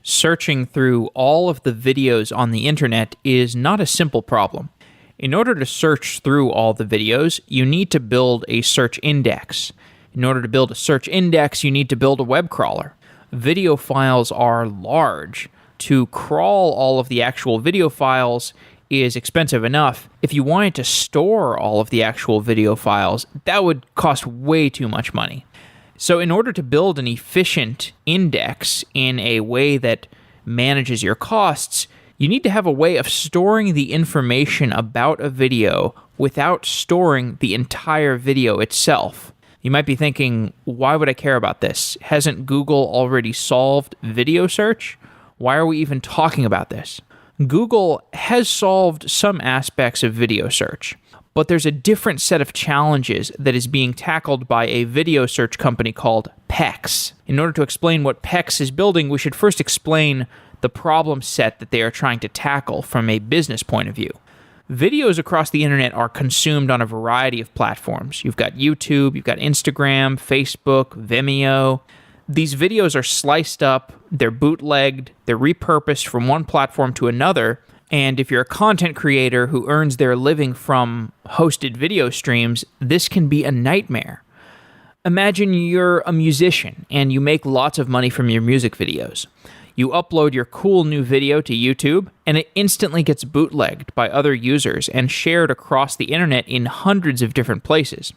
Searching through all of the videos on the internet is not a simple problem. In order to search through all the videos, you need to build a search index. In order to build a search index, you need to build a web crawler. Video files are large. To crawl all of the actual video files is expensive enough. If you wanted to store all of the actual video files, that would cost way too much money. So in order to build an efficient index in a way that manages your costs, you need to have a way of storing the information about a video without storing the entire video itself. You might be thinking, why would I care about this? Hasn't Google already solved video search? Why are we even talking about this? Google has solved some aspects of video search, but there's a different set of challenges that is being tackled by a video search company called PEX. In order to explain what PEX is building, we should first explain the problem set that they are trying to tackle from a business point of view. Videos across the internet are consumed on a variety of platforms. You've got YouTube, you've got Instagram, Facebook, Vimeo. These videos are sliced up, they're bootlegged, they're repurposed from one platform to another, and if you're a content creator who earns their living from hosted video streams, this can be a nightmare. Imagine you're a musician and you make lots of money from your music videos. You upload your cool new video to YouTube, and it instantly gets bootlegged by other users and shared across the internet in hundreds of different places.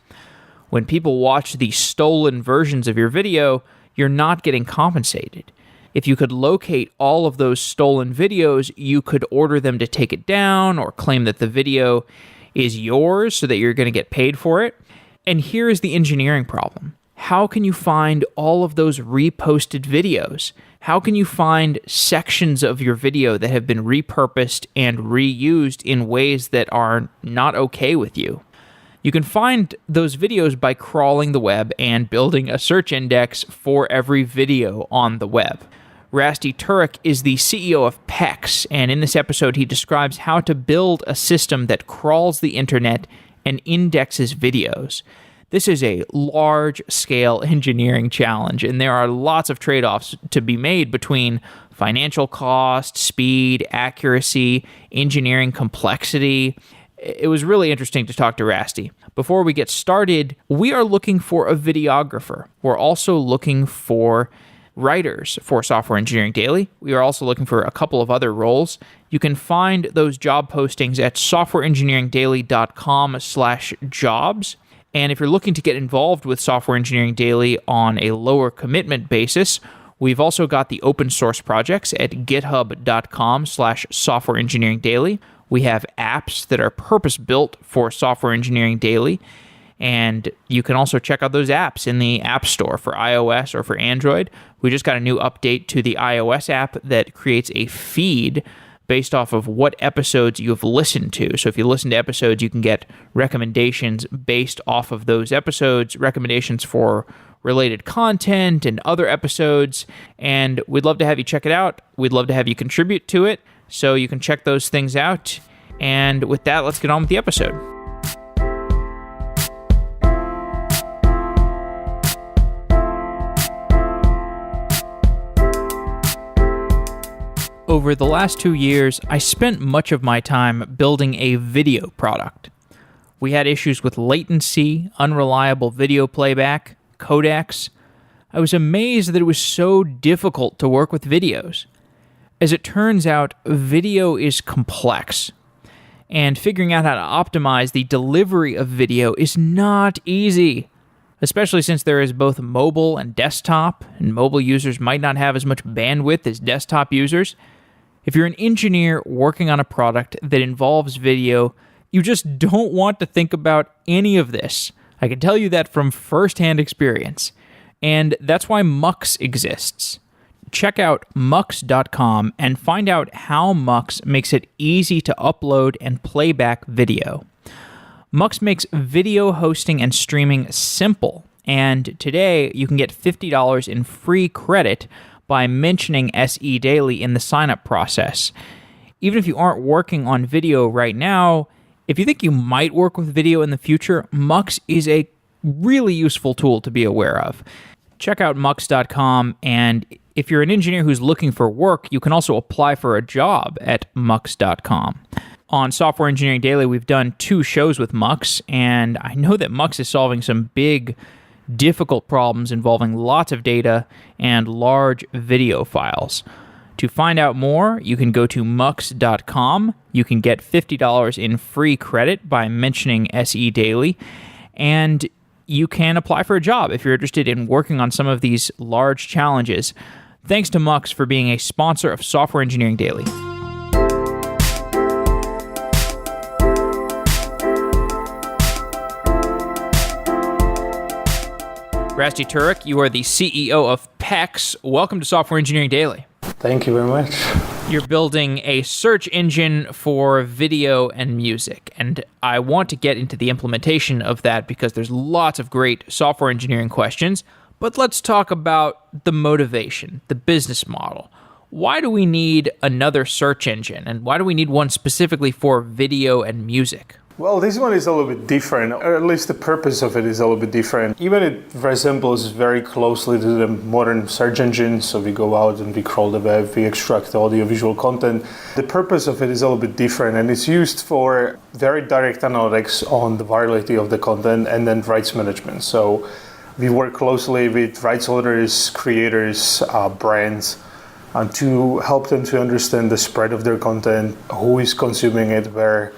When people watch the stolen versions of your video, you're not getting compensated. If you could locate all of those stolen videos, you could order them to take it down or claim that the video is yours so that you're going to get paid for it. And here is the engineering problem. How can you find all of those reposted videos? How can you find sections of your video that have been repurposed and reused in ways that are not okay with you? You can find those videos by crawling the web and building a search index for every video on the web. Rasty Turek is the CEO of PEX, and in this episode he describes how to build a system that crawls the internet and indexes videos. This is a large-scale engineering challenge, and there are lots of trade-offs to be made between financial cost, speed, accuracy, engineering complexity. It was really interesting to talk to Rasty. Before we get started, we are looking for a videographer. We're also looking for writers for Software Engineering Daily. We are also looking for a couple of other roles. You can find those job postings at softwareengineeringdaily.com/jobs. And if you're looking to get involved with Software Engineering Daily on a lower commitment basis, we've also got the open source projects at github.com/softwareengineeringdaily. We have apps that are purpose-built for Software Engineering Daily, and you can also check out those apps in the App Store for iOS or for Android. We just got a new update to the iOS app that creates a feed based off of what episodes you've listened to. So if you listen to episodes, you can get recommendations based off of those episodes, recommendations for related content and other episodes, and we'd love to have you check it out. We'd love to have you contribute to it, so you can check those things out. And with that, let's get on with the episode. Over the last 2 years, I spent much of my time building a video product. We had issues with latency, unreliable video playback, codecs. I was amazed that it was so difficult to work with videos. As it turns out, video is complex, and figuring out how to optimize the delivery of video is not easy, especially since there is both mobile and desktop, and mobile users might not have as much bandwidth as desktop users. If you're an engineer working on a product that involves video, you just don't want to think about any of this. I can tell you that from firsthand experience. And that's why Mux exists. Check out mux.com and find out how Mux makes it easy to upload and play back video. Mux makes video hosting and streaming simple. And today you can get $50 in free credit by mentioning SE Daily in the sign-up process. Even if you aren't working on video right now, if you think you might work with video in the future, Mux is a really useful tool to be aware of. Check out mux.com, and If you're an engineer who's looking for work, you can also apply for a job at mux.com. On Software Engineering Daily, we've done 2 shows with Mux, and I know that Mux is solving some big, difficult problems involving lots of data and large video files. To find out more, you can go to mux.com. You can get $50 in free credit by mentioning SE Daily, and you can apply for a job if you're interested in working on some of these large challenges. Thanks to Mux for being a sponsor of Software Engineering Daily. Rasty Turek, you are the CEO of PEX. Welcome to Software Engineering Daily. Thank you very much. You're building a search engine for video and music, and I want to get into the implementation of that because there's lots of great software engineering questions, but let's talk about the motivation, the business model. Why do we need another search engine, and why do we need one specifically for video and music? Well, this one is a little bit different, or at least the purpose of it is a little bit different. Even it resembles very closely to the modern search engine. So we go out and we crawl the web, we extract audio-visual content. The purpose of it is a little bit different, and it's used for very direct analytics on the virality of the content and then rights management. So we work closely with rights holders, creators, brands, and to help them to understand the spread of their content, who is consuming it, where,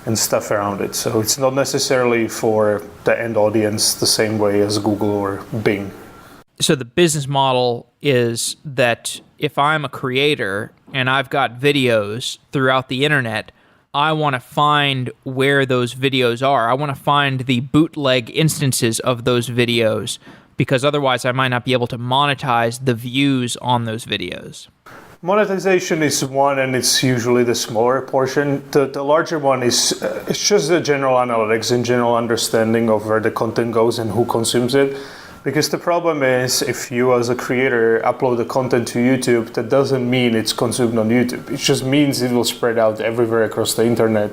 and stuff around it. So it's not necessarily for the end audience the same way as Google or Bing. So the business model is that if I'm a creator and I've got videos throughout the internet, I want to find where those videos are. I want to find the bootleg instances of those videos because otherwise I might not be able to monetize the views on those videos. Monetization is one, and it's usually the smaller portion. The larger one is it's just the general analytics and general understanding of where the content goes and who consumes it. Because the problem is, if you as a creator upload the content to YouTube, that doesn't mean it's consumed on YouTube. It just means it will spread out everywhere across the internet.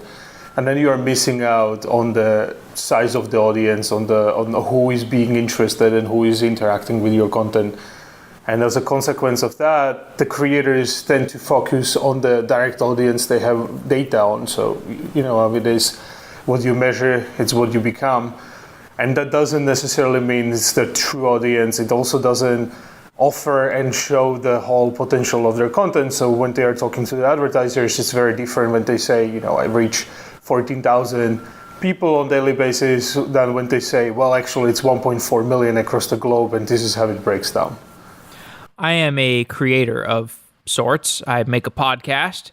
And then you are missing out on the size of the audience, on who is being interested and who is interacting with your content. And as a consequence of that, the creators tend to focus on the direct audience they have data on. So, you know how it is, what you measure, it's what you become. And that doesn't necessarily mean it's the true audience. It also doesn't offer and show the whole potential of their content. So when they are talking to the advertisers, it's very different when they say, I reach 14,000 people on a daily basis than when they say, well, actually it's 1.4 million across the globe, and this is how it breaks down. I am a creator of sorts. I make a podcast.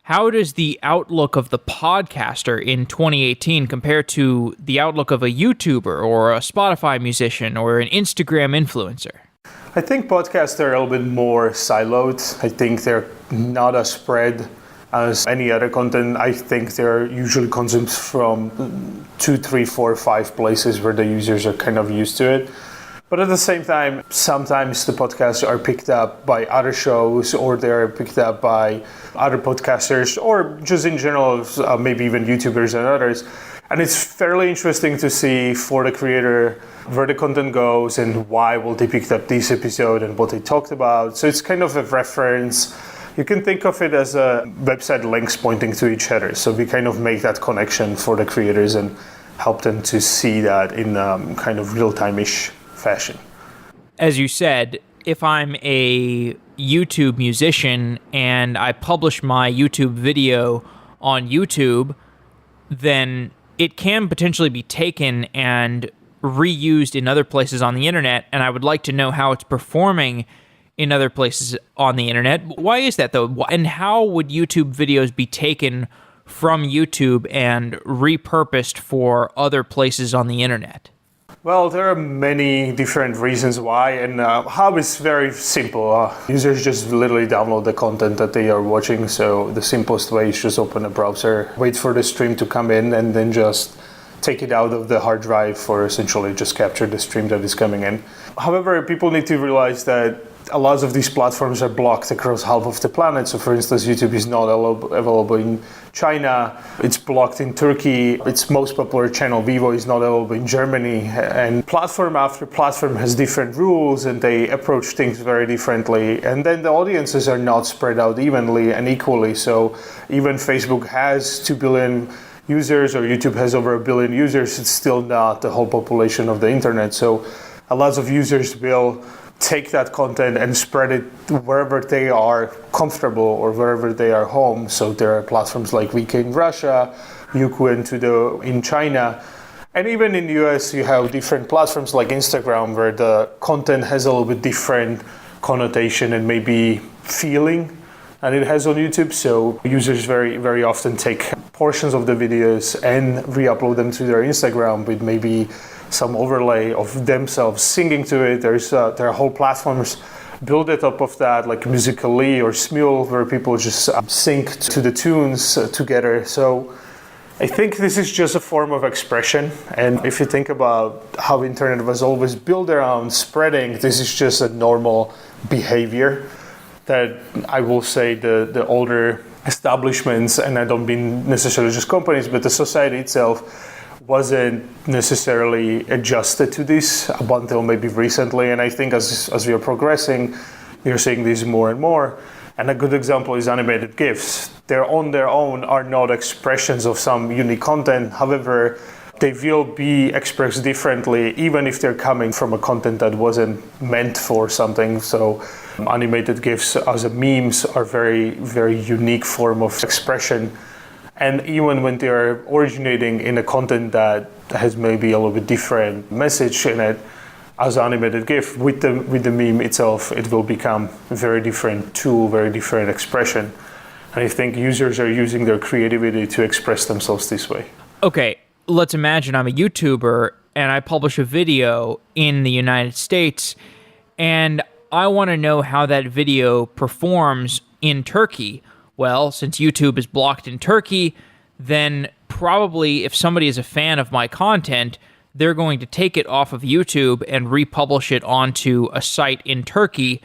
How does the outlook of the podcaster in 2018 compare to the outlook of a YouTuber or a Spotify musician or an Instagram influencer? I think podcasts are a little bit more siloed. I think they're not as spread as any other content. I think they're usually consumed from 2, 3, 4, 5 places where the users are kind of used to it. But at the same time, sometimes the podcasts are picked up by other shows, or they're picked up by other podcasters, or just in general, maybe even YouTubers and others. And it's fairly interesting to see for the creator where the content goes and why will they pick up this episode and what they talked about. So it's kind of a reference. You can think of it as a website links pointing to each other. So we kind of make that connection for the creators and help them to see that in kind of real-time-ish fashion. As you said, if I'm a YouTube musician and I publish my YouTube video on YouTube, then it can potentially be taken and reused in other places on the internet, and I would like to know how it's performing in other places on the internet. Why is that though? And how would YouTube videos be taken from YouTube and repurposed for other places on the internet? Well, there are many different reasons why, and how is very simple. Users just literally download the content that they are watching, so the simplest way is just open a browser, wait for the stream to come in, and then just take it out of the hard drive or essentially just capture the stream that is coming in. However, people need to realize that a lot of these platforms are blocked across half of the planet. So for instance, YouTube is not available in China. It's blocked in Turkey. Its most popular channel, Vivo, is not available in Germany. And platform after platform has different rules and they approach things very differently. And then the audiences are not spread out evenly and equally. So even Facebook has 2 billion users or YouTube has over 1 billion users. It's still not the whole population of the internet. So a lot of users will take that content and spread it wherever they are comfortable or wherever they are home. So there are platforms like VK in Russia, Youku in China, and even in the US you have different platforms like Instagram where the content has a little bit different connotation and maybe feeling than it has on YouTube. So users very, very often take portions of the videos and re-upload them to their Instagram with maybe some overlay of themselves singing to it. There are whole platforms built on top of that, like Musical.ly or Smule, where people just sync to the tunes together. So I think this is just a form of expression. And if you think about how internet was always built around spreading, this is just a normal behavior that I will say the older establishments, and I don't mean necessarily just companies, but the society itself wasn't necessarily adjusted to this up until maybe recently. And I think as we are progressing, we are seeing this more and more. And a good example is animated GIFs. They're on their own are not expressions of some unique content. However, they will be expressed differently, even if they're coming from a content that wasn't meant for something. So animated GIFs as a memes are very, very unique form of expression. And even when they are originating in a content that has maybe a little bit different message in it, as an animated GIF, with the meme itself, it will become a very different tool, very different expression. And I think users are using their creativity to express themselves this way. Okay, let's imagine I'm a YouTuber and I publish a video in the United States and I want to know how that video performs in Turkey. Well, since YouTube is blocked in Turkey, then probably if somebody is a fan of my content, they're going to take it off of YouTube and republish it onto a site in Turkey.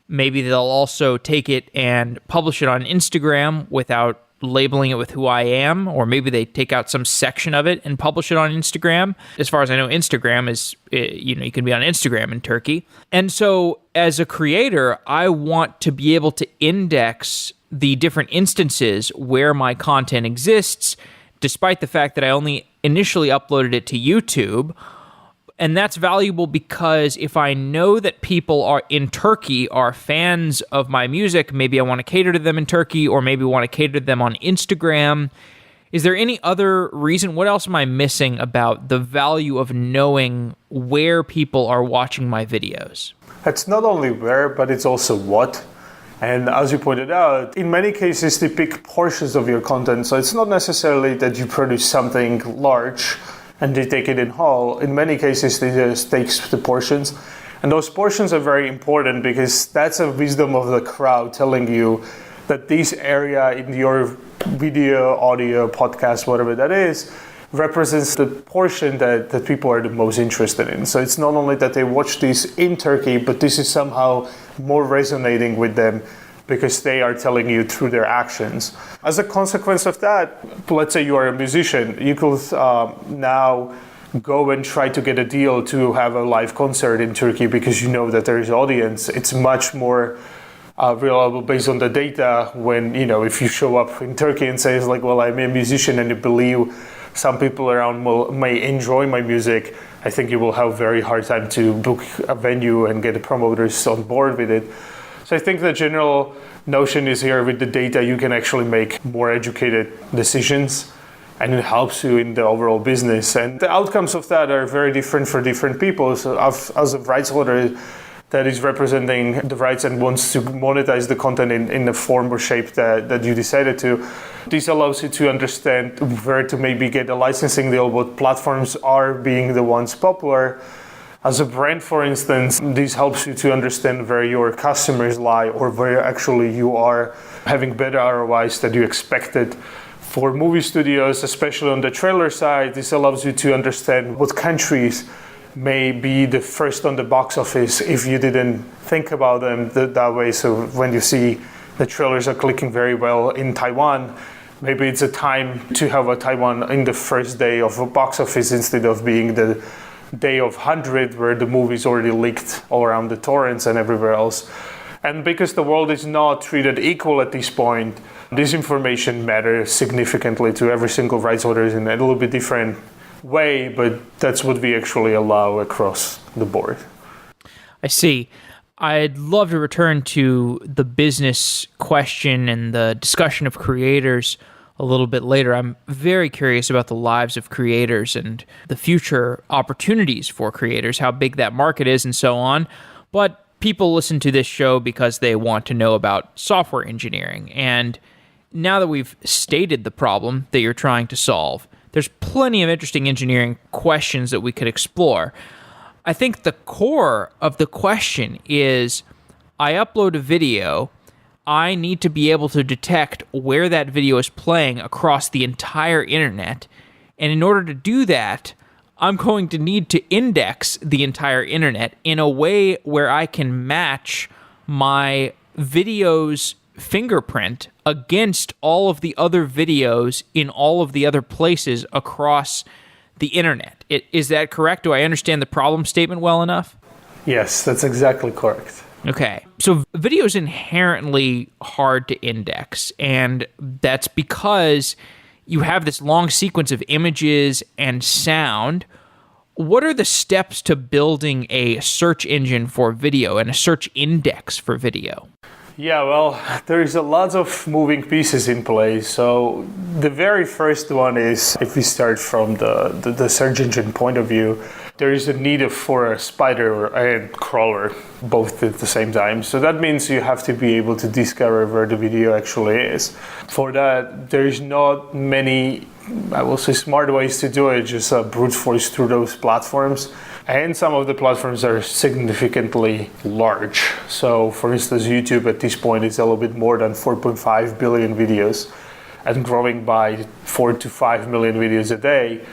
Maybe they'll also take it and publish it on Instagram without labeling it with who I am, or maybe they take out some section of it and publish it on Instagram. As far as I know, Instagram is, you can be on Instagram in Turkey. And so as a creator, I want to be able to index the different instances where my content exists, despite the fact that I only initially uploaded it to YouTube. And that's valuable because if I know that people are in Turkey are fans of my music, maybe I want to cater to them in Turkey, or maybe want to cater to them on Instagram. Is there any other reason? What else am I missing about the value of knowing where people are watching my videos? It's not only where, but it's also what. And as you pointed out, in many cases, they pick portions of your content. So it's not necessarily that you produce something large and they take it in whole. In many cases, they just take the portions. And those portions are very important because that's a wisdom of the crowd telling you that this area in your video, audio, podcast, whatever that is, represents the portion that people are the most interested in. So it's not only that they watch this in Turkey, but this is somehow more resonating with them because they are telling you through their actions. As a consequence of that, let's say you are a musician, you could now go and try to get a deal to have a live concert in Turkey because you know that there is audience. It's much more reliable based on the data when, if you show up in Turkey and say, well, I'm a musician and you believe some people around may enjoy my music, I think you will have a very hard time to book a venue and get the promoters on board with it. So I think the general notion is here with the data, you can actually make more educated decisions and it helps you in the overall business. And the outcomes of that are very different for different people. So as a rights holder that is representing the rights and wants to monetize the content in the form or shape that you decided to, this allows you to understand where to maybe get a licensing deal, what platforms are being the ones popular. As a brand, for instance, this helps you to understand where your customers lie or where actually you are having better ROIs than you expected. For movie studios, especially on the trailer side, this allows you to understand what countries may be the first on the box office if you didn't think about them that way. So when you see the trailers are clicking very well in Taiwan, maybe it's a time to have a Taiwan in the first day of a box office instead of being the day of 100 where the movie's already leaked all around the torrents and everywhere else. And because the world is not treated equal at this point, this information matters significantly to every single rights holder in a little bit different way, but that's what we actually allow across the board. I see. I'd love to return to the business question and the discussion of creators a little bit later. I'm very curious about the lives of creators and the future opportunities for creators, how big that market is and so on. But people listen to this show because they want to know about software engineering. And now that we've stated the problem that you're trying to solve, there's plenty of interesting engineering questions that we could explore. I think the core of the question is, I upload a video, I need to be able to detect where that video is playing across the entire internet. And in order to do that, I'm going to need to index the entire internet in a way where I can match my video's fingerprint against all of the other videos in all of the other places across the internet. Is that correct? Do I understand the problem statement well enough? Yes, that's exactly correct. Okay. So video is inherently hard to index, and that's because you have this long sequence of images and sound. What are the steps to building a search engine for video and a search index for video? Yeah, well, there's a lot of moving pieces in play. So the very first one is, if we start from the search engine point of view, there is a need for a spider and crawler, both at the same time. So that means you have to be able to discover where the video actually is. For that, there is not many, I will say, smart ways to do it, just brute force through those platforms. And some of the platforms are significantly large. So for instance, YouTube at this point is a little bit more than 4.5 billion videos and growing by 4 to 5 million videos a day.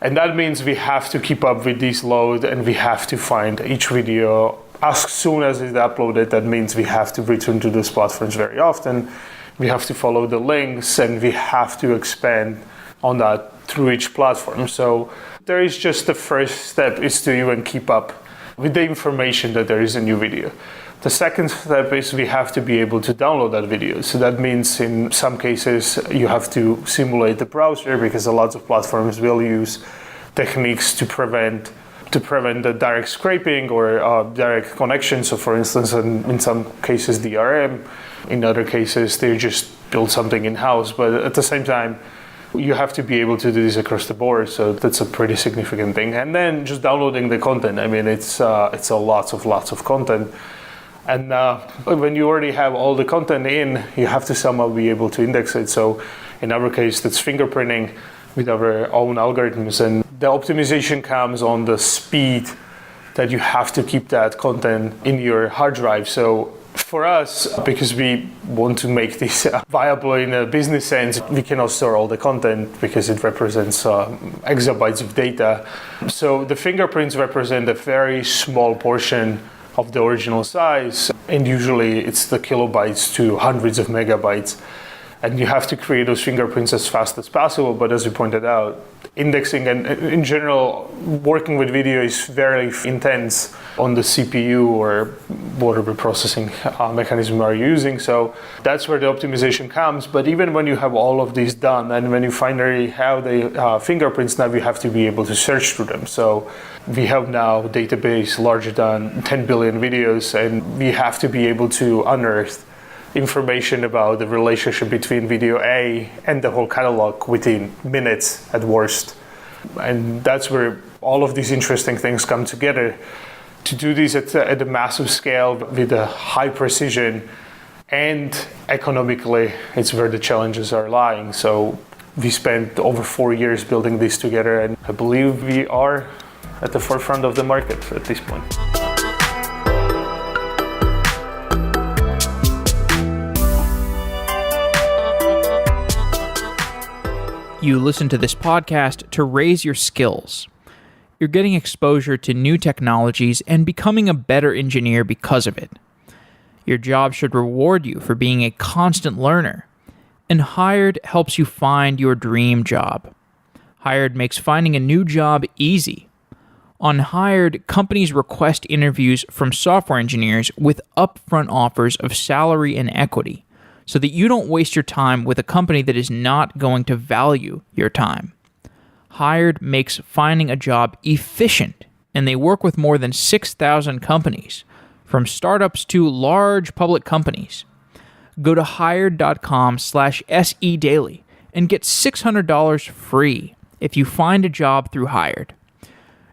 And that means we have to keep up with this load, and we have to find each video as soon as it's uploaded. That means we have to return to those platforms very often. We have to follow the links, and we have to expand on that through each platform. So there is just the first step is to even keep up with the information that there is a new video. The second step is we have to be able to download that video. So that means in some cases you have to simulate the browser, because a lot of platforms will use techniques to prevent the direct scraping or direct connection. So for instance, in some cases DRM, in other cases they just build something in-house. But at the same time, you have to be able to do this across the board, so that's a pretty significant thing. And then just downloading the content. I mean, it's a lots of content. And when you already have all the content in, you have to somehow be able to index it. So in our case, that's fingerprinting with our own algorithms. And the optimization comes on the speed that you have to keep that content in your hard drive. So for us, because we want to make this viable in a business sense, we cannot store all the content because it represents exabytes of data. So the fingerprints represent a very small portion of the original size, and usually it's the kilobytes to hundreds of megabytes. And you have to create those fingerprints as fast as possible. But as you pointed out, indexing and in general, working with video is very intense on the CPU or whatever processing mechanism you are using. So that's where the optimization comes. But even when you have all of these done, and when you finally have the fingerprints, now you have to be able to search through them. So we have now a database larger than 10 billion videos, and we have to be able to unearth information about the relationship between video A and the whole catalog within minutes at worst. And that's where all of these interesting things come together. To do this at a massive scale with a high precision and economically, it's where the challenges are lying. So we spent over 4 years building this together, and I believe we are at the forefront of the market at this point. You listen to this podcast to raise your skills. you're getting exposure to new technologies and becoming a better engineer because of it. Your job should reward you for being a constant learner. And Hired helps you find your dream job. Hired makes finding a new job easy. On Hired, companies request interviews from software engineers with upfront offers of salary and equity, so that you don't waste your time with a company that is not going to value your time. Hired makes finding a job efficient, and they work with more than 6,000 companies, from startups to large public companies. Go to hired.com/sedaily and get $600 free if you find a job through Hired.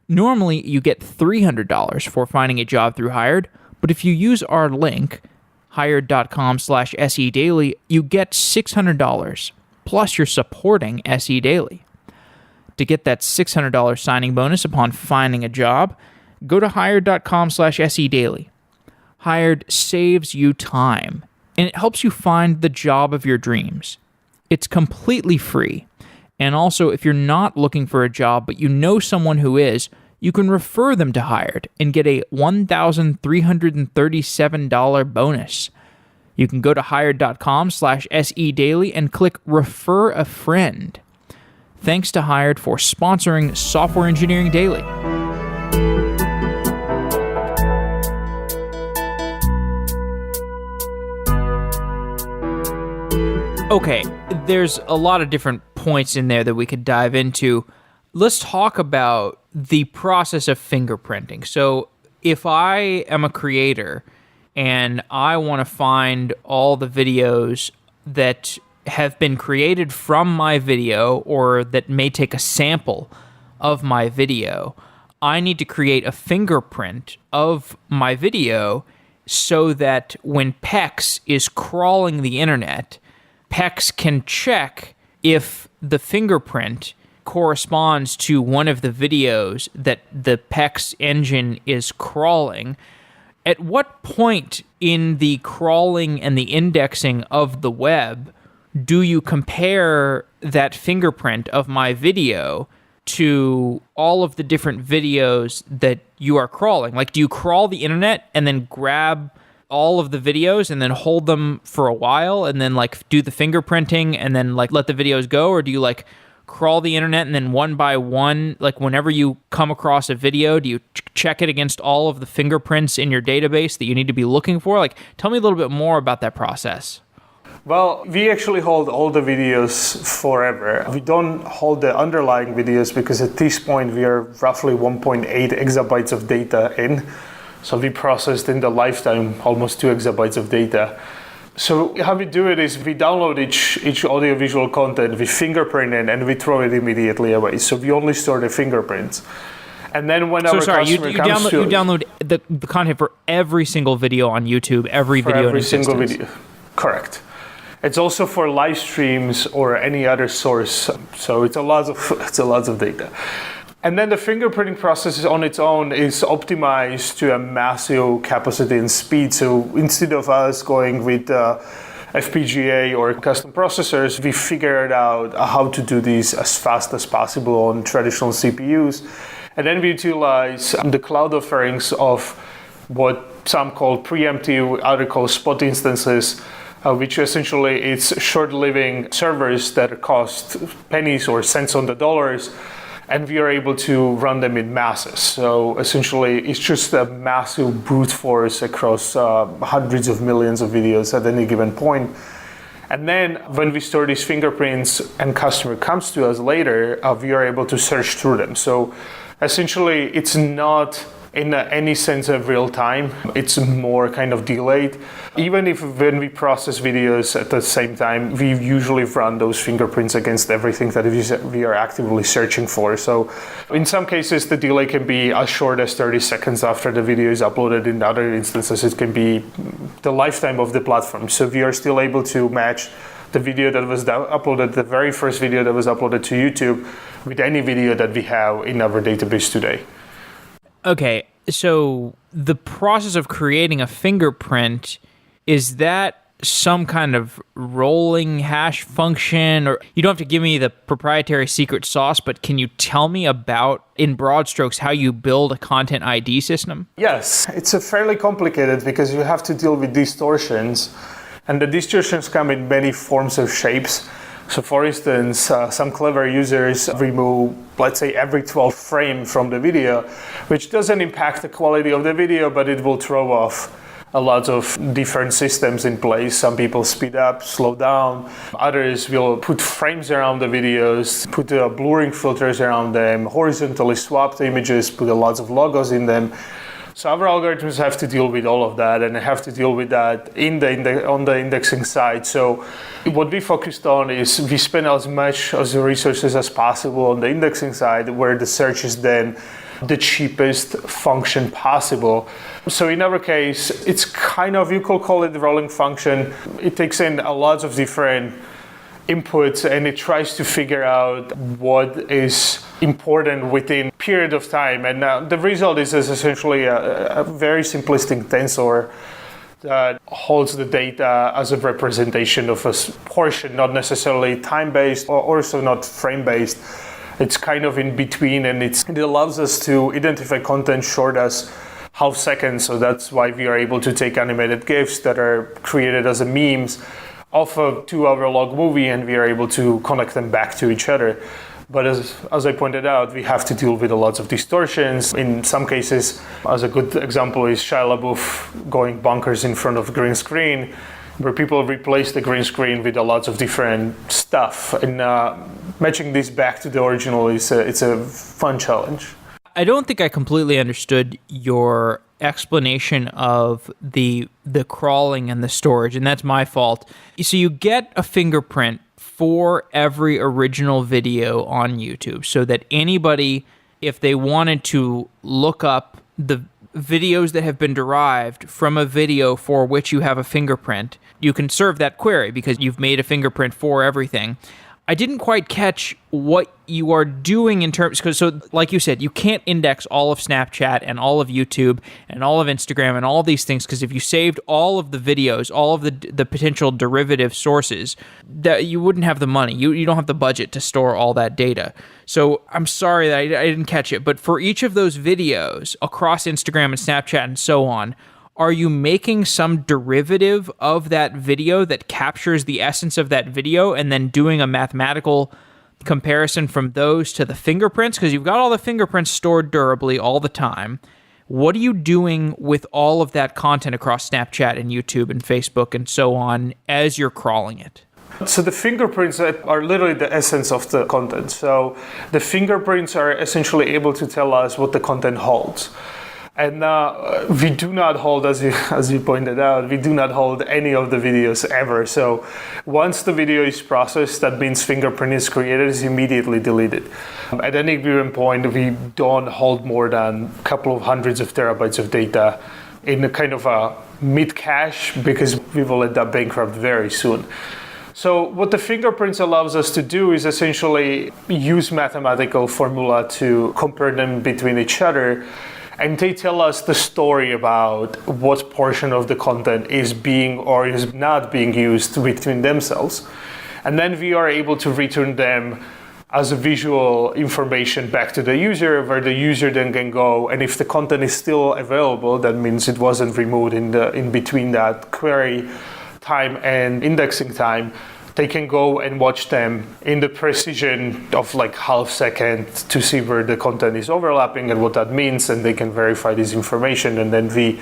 Normally, you get $300 for finding a job through Hired, but if you use our link, hired.com/sedaily, you get $600, plus you're supporting SE Daily. To get that $600 signing bonus upon finding a job, go to hired.com/sedaily. Hired saves you time, and it helps you find the job of your dreams. It's completely free. And also, if you're not looking for a job but you know someone who is, you can refer them to Hired and get a $1,337 bonus. You can go to hired.com/sedaily and click Refer a Friend. Thanks to Hired for sponsoring Software Engineering Daily. Okay, there's a lot of different points in there that we could dive into. Let's talk about the process of fingerprinting. So if I am a creator and I want to find all the videos that have been created from my video or that may take a sample of my video, I need to create a fingerprint of my video so that when PEX is crawling the internet, PEX can check if the fingerprint corresponds to one of the videos that the PEX engine is crawling. At what point in the crawling and the indexing of the web do you compare that fingerprint of my video to all of the different videos that you are crawling? Like, do you crawl the internet and then grab all of the videos and then hold them for a while and then like do the fingerprinting and then like let the videos go? Or do you like crawl the internet and then one by one, like whenever you come across a video, do you check it against all of the fingerprints in your database that you need to be looking for? Like, tell me a little bit more about that process. Well, we actually hold all the videos forever. We don't hold the underlying videos because at this point we are roughly 1.8 exabytes of data in. So we processed in the lifetime almost 2 exabytes of data. So how we do it is we download each audiovisual content, we fingerprint it, and we throw it immediately away. So we only store the fingerprints. And then when our customer comes to... you download the content for every single video on YouTube, every video every single video. Correct. It's also for live streams or any other source. So it's a lot of data. And then the fingerprinting process on its own is optimized to a massive capacity and speed. So instead of us going with FPGA or custom processors, we figured out how to do this as fast as possible on traditional CPUs. And then we utilize the cloud offerings of what some call preemptive, others call spot instances, which essentially is short-living servers that cost pennies or cents on the dollars. And we are able to run them in masses. So essentially, it's just a massive brute force across hundreds of millions of videos at any given point. And then when we store these fingerprints and customer comes to us later, we are able to search through them. So essentially, it's not in any sense of real time. It's more kind of delayed. Even if when we process videos at the same time, we usually run those fingerprints against everything that we are actively searching for. So in some cases, the delay can be as short as 30 seconds after the video is uploaded. In other instances, it can be the lifetime of the platform. So we are still able to match the video that was uploaded, the very first video that was uploaded to YouTube, with any video that we have in our database today. Okay, so the process of creating a fingerprint, is that some kind of rolling hash function, or you don't have to give me the proprietary secret sauce, but can you tell me about, in broad strokes, how you build a content ID system? Yes, it's a fairly complicated because you have to deal with distortions, and the distortions come in many forms or shapes. So for instance, some clever users remove, let's say, every 12th frame from the video, which doesn't impact the quality of the video, but it will throw off a lot of different systems in place. Some people speed up, slow down. Others will put frames around the videos, put blurring filters around them, horizontally swap the images, put a lot of logos in them. So our algorithms have to deal with all of that, and they have to deal with that on the indexing side. So what we focused on is we spend as much as the resources as possible on the indexing side, where the search is then the cheapest function possible. So in our case, it's kind of, you could call it the rolling function. It takes in a lot of different inputs, and it tries to figure out what is important within a period of time. And the result is essentially a very simplistic tensor that holds the data as a representation of a portion, not necessarily time-based or also not frame-based. It's kind of in between, and it allows us to identify content short as half seconds. So that's why we are able to take animated GIFs that are created as a memes off a 2-hour long movie, and we are able to connect them back to each other. But as I pointed out, we have to deal with a lot of distortions. In some cases, as a good example is Shia LaBeouf going bonkers in front of a green screen, where people replace the green screen with a lot of different stuff. And matching this back to the original it's a fun challenge. I don't think I completely understood your explanation of the crawling and the storage, and that's my fault. So you get a fingerprint for every original video on YouTube, so that anybody, if they wanted to look up the videos that have been derived from a video for which you have a fingerprint, you can serve that query because you've made a fingerprint for everything. I didn't quite catch what you are doing in terms, because so like you said, you can't index all of Snapchat and all of YouTube and all of Instagram and all these things, because if you saved all of the videos, all of the potential derivative sources, that you wouldn't have the money. You don't have the budget to store all that data. So I'm sorry that I didn't catch it, but for each of those videos across Instagram and Snapchat and so on, are you making some derivative of that video that captures the essence of that video and then doing a mathematical comparison from those to the fingerprints? Because you've got all the fingerprints stored durably all the time. What are you doing with all of that content across Snapchat and YouTube and Facebook and so on as you're crawling it? So the fingerprints are literally the essence of the content. So the fingerprints are essentially able to tell us what the content holds. And we do not hold, as you pointed out, we do not hold any of the videos ever. So once the video is processed, that means fingerprint is created, is immediately deleted. At any given point, we don't hold more than a couple of hundreds of terabytes of data in a kind of a mid-cache, because we will end up bankrupt very soon. So what the fingerprints allows us to do is essentially use mathematical formula to compare them between each other. And they tell us the story about what portion of the content is being or is not being used between themselves. And then we are able to return them as a visual information back to the user, where the user then can go, and if the content is still available, that means it wasn't removed in between that query time and indexing time, they can go and watch them in the precision of like half second to see where the content is overlapping and what that means, and they can verify this information. And then we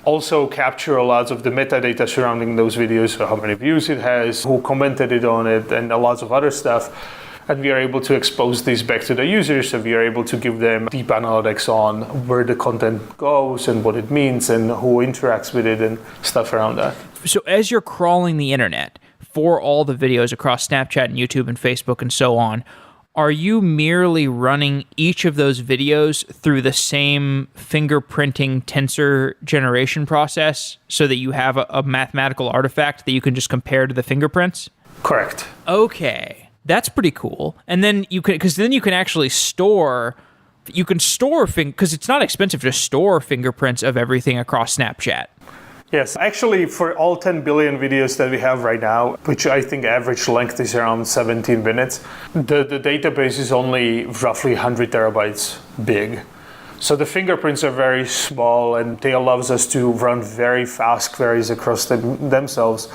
also capture a lot of the metadata surrounding those videos, so how many views it has, who commented it on it, and a lot of other stuff. And we are able to expose this back to the users, so we are able to give them deep analytics on where the content goes and what it means and who interacts with it and stuff around that. So as you're crawling the internet for all the videos across Snapchat and YouTube and Facebook and so on, are you merely running each of those videos through the same fingerprinting tensor generation process so that you have a mathematical artifact that you can just compare to the fingerprints? Correct. Okay. That's pretty cool. And then you can, because then you can actually store, because it's not expensive to store fingerprints of everything across Snapchat. Yes, actually, for all 10 billion videos that we have right now, which I think average length is around 17 minutes, the database is only roughly 100 terabytes big. So the fingerprints are very small, and they allows us to run very fast queries across themselves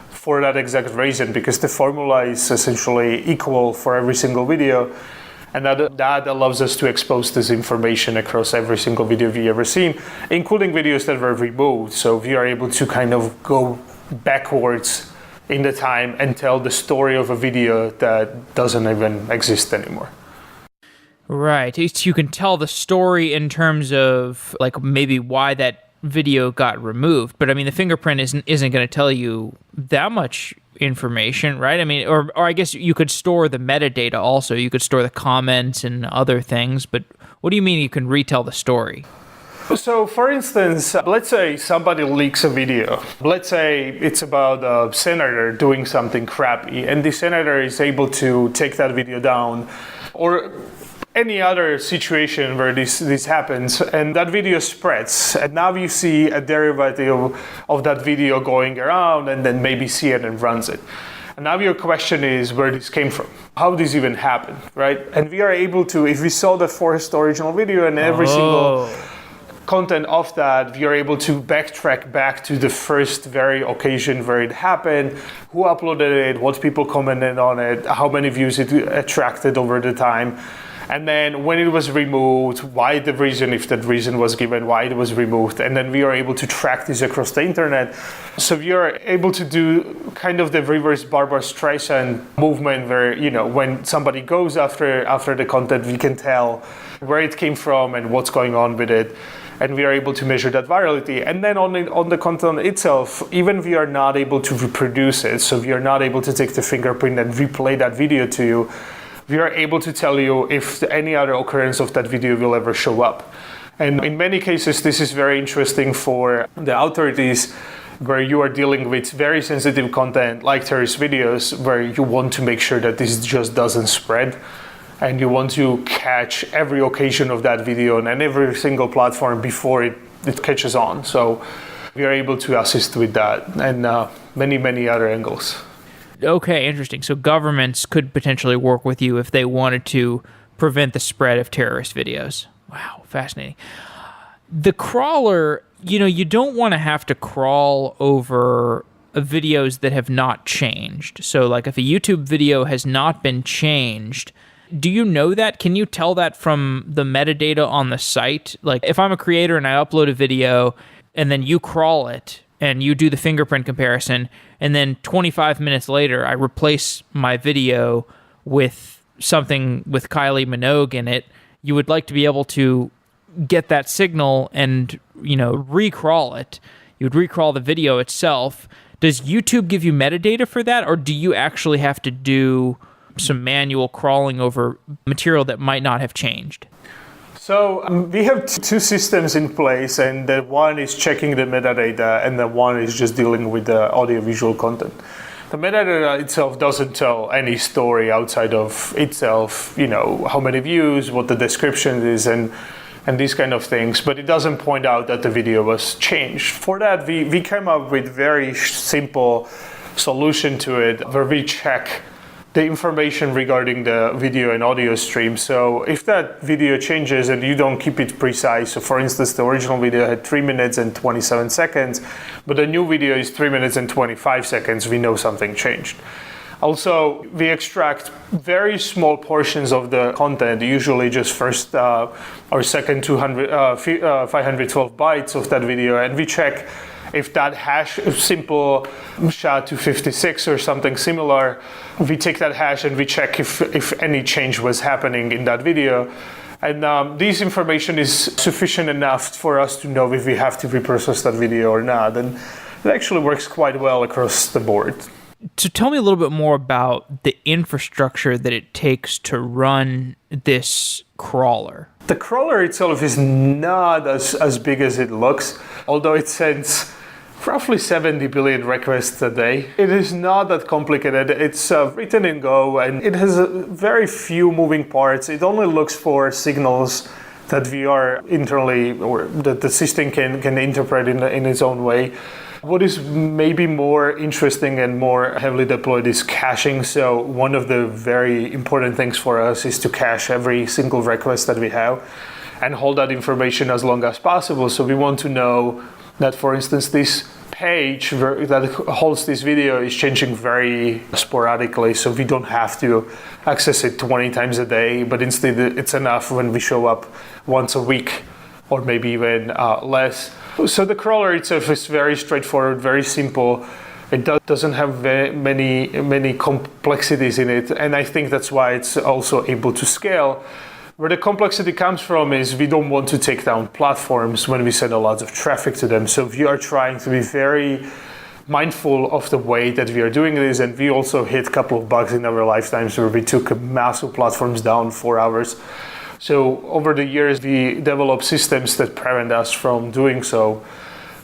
for that exact reason, because the formula is essentially equal for every single video. And that allows us to expose this information across every single video we ever seen, including videos that were removed. So we are able to kind of go backwards in the time and tell the story of a video that doesn't even exist anymore. Right. You can tell the story in terms of like maybe why that video got removed, but I mean the fingerprint isn't going to tell you that much information, right? I mean, or I guess you could store the metadata also. You could store the comments and other things, but what do you mean you can retell the story? So for instance, let's say somebody leaks a video. Let's say it's about a senator doing something crappy, and the senator is able to take that video down, or any other situation where this happens, and that video spreads, and now you see a derivative of that video going around, and then maybe CNN runs it. And now your question is where this came from. How did this even happen, right? And we are able to, if we saw the first original video and every single content of that, we are able to backtrack back to the first very occasion where it happened, who uploaded it, what people commented on it, how many views it attracted over the time. And then when it was removed, why the reason, if that reason was given, why it was removed. And then we are able to track this across the internet. So we are able to do kind of the reverse Barbra Streisand movement where, you know, when somebody goes after the content, we can tell where it came from and what's going on with it. And we are able to measure that virality. And then on the content itself, even we are not able to reproduce it. So we are not able to take the fingerprint and replay that video to you. We are able to tell you if any other occurrence of that video will ever show up. And in many cases, this is very interesting for the authorities where you are dealing with very sensitive content like terrorist videos, where you want to make sure that this just doesn't spread. And you want to catch every occasion of that video on every single platform before it catches on. So we are able to assist with that and many, many other angles. Okay, interesting. So governments could potentially work with you if they wanted to prevent the spread of terrorist videos. Wow, fascinating. The crawler, you know, you don't want to have to crawl over videos that have not changed. So like if a YouTube video has not been changed, do you know that? Can you tell that from the metadata on the site? Like if I'm a creator and I upload a video and then you crawl it and you do the fingerprint comparison, and then 25 minutes later I replace my video with something with Kylie Minogue in it, you would like to be able to get that signal and, you know, recrawl it. You would recrawl the video itself. Does YouTube give you metadata for that, or do you actually have to do some manual crawling over material that might not have changed? So we have two systems in place, and the one is checking the metadata, and the one is just dealing with the audiovisual content. The metadata itself doesn't tell any story outside of itself, you know, how many views, what the description is, and these kind of things, but it doesn't point out that the video was changed. For that, we came up with very simple solution to it, where we check the information regarding the video and audio stream. So if that video changes and you don't keep it precise, so for instance, the original video had 3 minutes and 27 seconds, but the new video is 3 minutes and 25 seconds, we know something changed. Also, we extract very small portions of the content, usually just first or second 512 bytes of that video, and we check if that hash simple SHA-256 or something similar, we take that hash and we check if any change was happening in that video. And this information is sufficient enough for us to know if we have to reprocess that video or not. And it actually works quite well across the board. So tell me a little bit more about the infrastructure that it takes to run this crawler. The crawler itself is not as big as it looks, although it sends roughly 70 billion requests a day. It is not that complicated. It's written in Go, and it has very few moving parts. It only looks for signals that we are internally, or that the system can interpret in its own way. What is maybe more interesting and more heavily deployed is caching. So one of the very important things for us is to cache every single request that we have and hold that information as long as possible. So we want to know that, for instance, this page that holds this video is changing very sporadically, so we don't have to access it 20 times a day, but instead it's enough when we show up once a week or maybe even less. So the crawler itself is very straightforward, very simple. It doesn't have many complexities in it, and I think that's why it's also able to scale. Where the complexity comes from is we don't want to take down platforms when we send a lot of traffic to them. So we are trying to be very mindful of the way that we are doing this, and we also hit a couple of bugs in our lifetimes where we took massive platforms down 4 hours. So over the years, we developed systems that prevent us from doing so.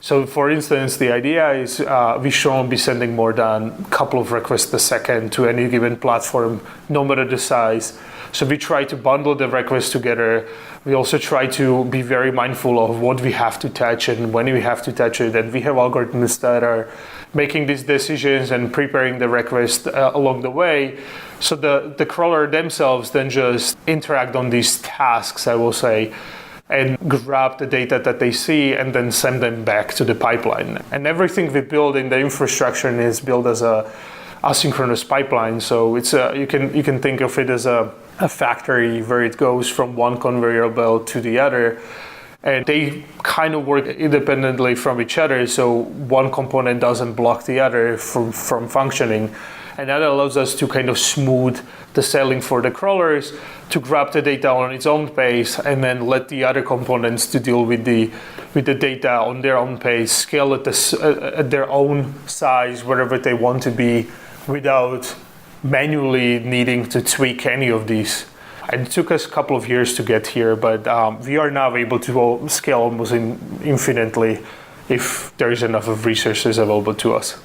So for instance, the idea is we shouldn't be sending more than a couple of requests a second to any given platform, no matter the size. So we try to bundle the requests together. We also try to be very mindful of what we have to touch and when we have to touch it. And we have algorithms that are making these decisions and preparing the request along the way. So the crawler themselves then just interact on these tasks, I will say, and grab the data that they see and then send them back to the pipeline. And everything we build in the infrastructure is built as a asynchronous pipeline. So it's you can think of it as a factory where it goes from one conveyor belt to the other, and they kind of work independently from each other, so one component doesn't block the other from functioning. And that allows us to kind of smooth the sailing for the crawlers to grab the data on its own pace and then let the other components to deal with the data on their own pace, scale at their own size wherever they want to be without manually needing to tweak any of these. And it took us a couple of years to get here, but we are now able to scale almost infinitely if there is enough of resources available to us.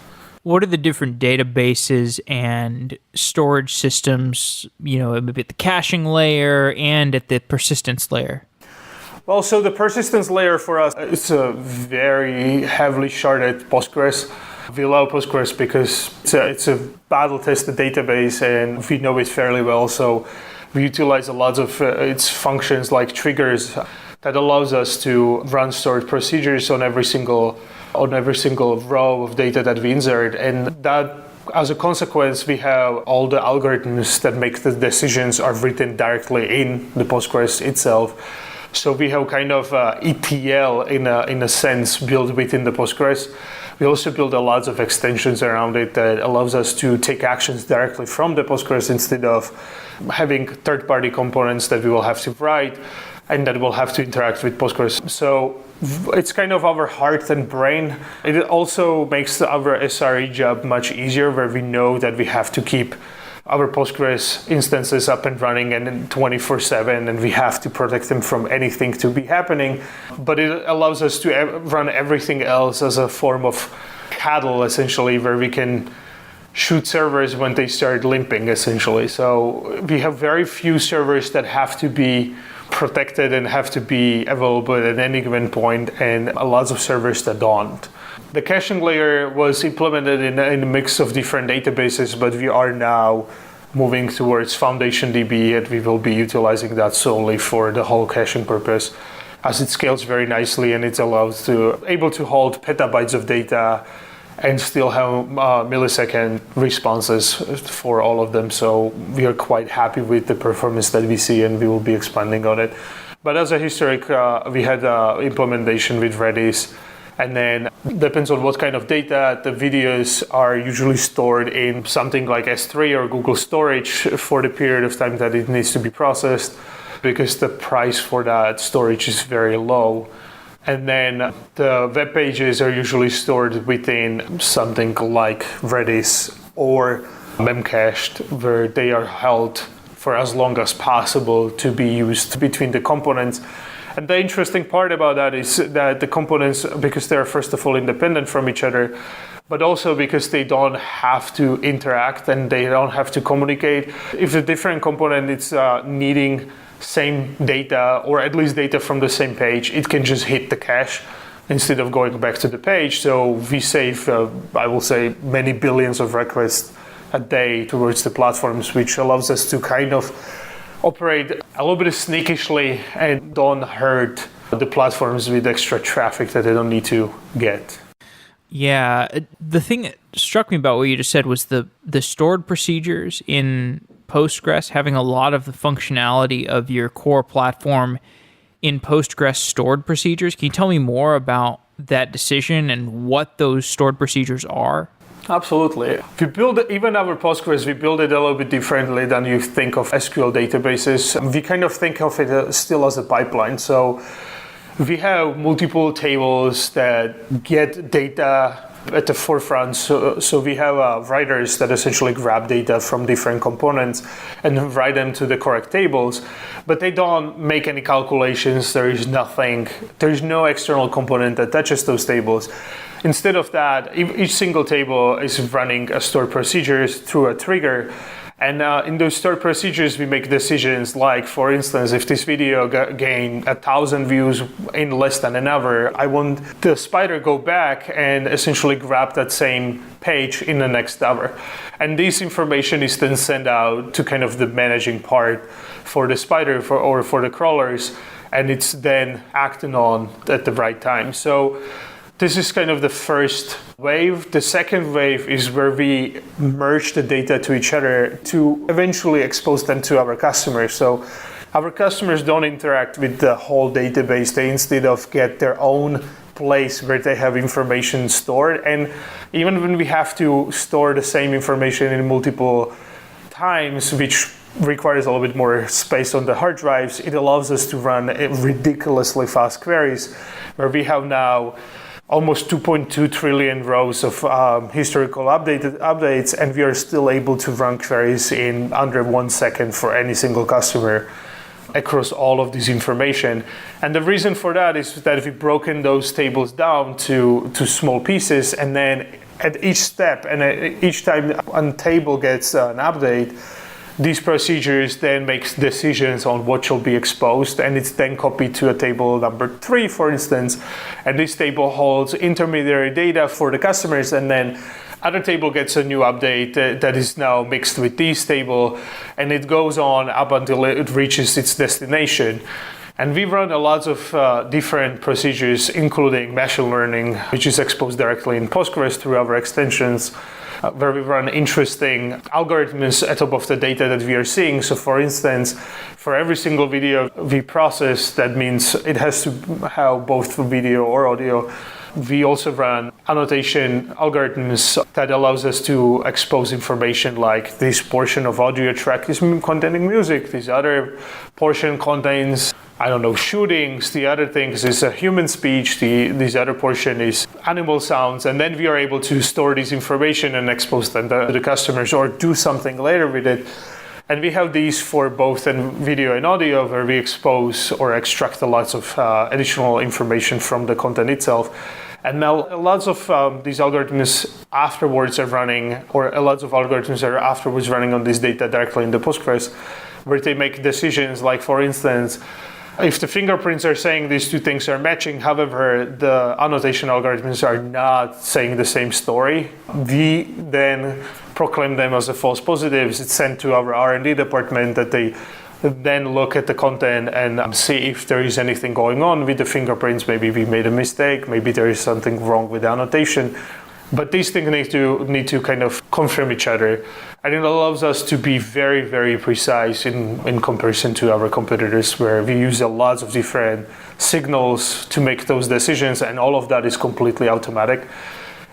What are the different databases and storage systems, maybe at the caching layer and at the persistence layer? Well, so the persistence layer for us, it's a very heavily sharded Postgres. We love Postgres because it's a battle-tested database and we know it fairly well. So we utilize a lot of its functions like triggers that allows us to run stored procedures on every single row of data that we insert. And that, as a consequence, we have all the algorithms that make the decisions are written directly in the Postgres itself. So we have kind of ETL in a sense built within the Postgres. We also build a lot of extensions around it that allows us to take actions directly from the Postgres instead of having third-party components that we will have to write and that will have to interact with Postgres. So it's kind of our heart and brain. It also makes our SRE job much easier, where we know that we have to keep our Postgres instances up and running and 24/7, and we have to protect them from anything to be happening. But it allows us to run everything else as a form of cattle, essentially, where we can shoot servers when they start limping, essentially. So we have very few servers that have to be protected and have to be available at any given point, and lots of servers that don't. The caching layer was implemented in a mix of different databases, but we are now moving towards Foundation DB, and we will be utilizing that solely for the whole caching purpose, as it scales very nicely and it's able to hold petabytes of data and still have millisecond responses for all of them. So we are quite happy with the performance that we see, and we will be expanding on it. But as a historic, we had implementation with Redis. And then depends on what kind of data. The videos are usually stored in something like S3 or Google Storage for the period of time that it needs to be processed, because the price for that storage is very low. And then the web pages are usually stored within something like Redis or memcached, where they are held for as long as possible to be used between the components. And the interesting part about that is that the components, because they're first of all independent from each other, but also because they don't have to interact and they don't have to communicate. If the different component is needing same data, or at least data from the same page, it can just hit the cache instead of going back to the page. So we save, I will say, many billions of requests a day towards the platforms, which allows us to kind of operate a little bit sneakishly and don't hurt the platforms with extra traffic that they don't need to get. Yeah, the thing that struck me about what you just said was the stored procedures in Postgres having a lot of the functionality of your core platform in Postgres stored procedures. Can you tell me more about that decision and what those stored procedures are? Absolutely. We build even our Postgres, we build it a little bit differently than you think of SQL databases. We kind of think of it still as a pipeline. So we have multiple tables that get data at the forefront. So we have writers that essentially grab data from different components and write them to the correct tables, but they don't make any calculations. There's no external component that touches those tables. Instead of that, each single table is running a stored procedures through a trigger. And in those stored procedures, we make decisions like, for instance, if this video gained 1,000 views in less than an hour, I want the spider go back and essentially grab that same page in the next hour. And this information is then sent out to kind of the managing part for the spider or for the crawlers, and it's then acted on at the right time. So this is kind of the first wave. The second wave is where we merge the data to each other to eventually expose them to our customers. So our customers don't interact with the whole database. They instead of get their own place where they have information stored. And even when we have to store the same information in multiple times, which requires a little bit more space on the hard drives, it allows us to run ridiculously fast queries where we have now almost 2.2 trillion rows of historical updates, and we are still able to run queries in under 1 second for any single customer across all of this information. And the reason for that is that we've broken those tables down to small pieces, and then at each step and at each time a table gets an update, these procedures then make decisions on what shall be exposed, and it's then copied to a table number 3, for instance. And this table holds intermediary data for the customers, and then other table gets a new update that is now mixed with this table, and it goes on up until it reaches its destination. And we run a lot of different procedures, including machine learning, which is exposed directly in Postgres through our extensions, where we run interesting algorithms at top of the data that we are seeing. So for instance, for every single video we process, that means it has to have both video or audio. We also run annotation algorithms that allows us to expose information like this portion of audio track is containing music, this other portion contains, shootings, the other things is a human speech, this other portion is animal sounds, and then we are able to store this information and expose them to the customers or do something later with it. And we have these for both in video and audio, where we expose or extract lots of additional information from the content itself. And now lots of these algorithms afterwards are running, or lots of algorithms are afterwards running on this data directly in the Postgres, where they make decisions like, for instance, if the fingerprints are saying these two things are matching, however, the annotation algorithms are not saying the same story, we then proclaim them as a false positives. It's sent to our R&D department that they then look at the content and see if there is anything going on with the fingerprints. Maybe we made a mistake, maybe there is something wrong with the annotation. But these things need to kind of confirm each other. And it allows us to be very, very precise in comparison to our competitors, where we use a lot of different signals to make those decisions, and all of that is completely automatic.